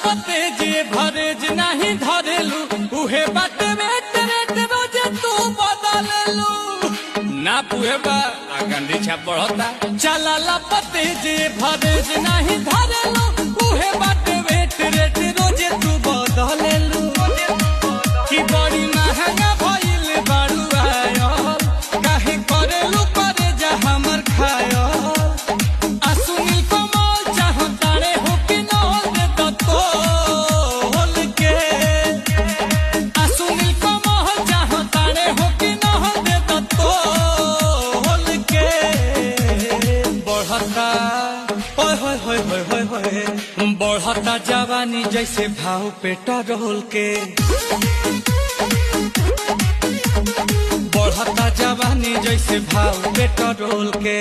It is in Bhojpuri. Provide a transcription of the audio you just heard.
पते जे भरेज नहीं धरेलू उहे बाटे बेट रेट रोज तू बदललू ना पुहे बा आगंडी छा बढ़ता चला पते जे भरेज नहीं धरेलू उहे बाटे बेट रेट रोज तू बदललू की बड़ी महंगा भइल बारू आयो काहे करेलू करे जा हमर खायो असुनी कमाल चाहतारे हो कि नौल दे तो होल के असुनी कमाल चाहतारे हो कि नौल दे तो होल के बढ़ता ओए होए होए होए होए होए बढ़ता जवानी जैसे भाव पेट्रोल के बढ़ता जवानी जैसे भाव पेट्रोल के।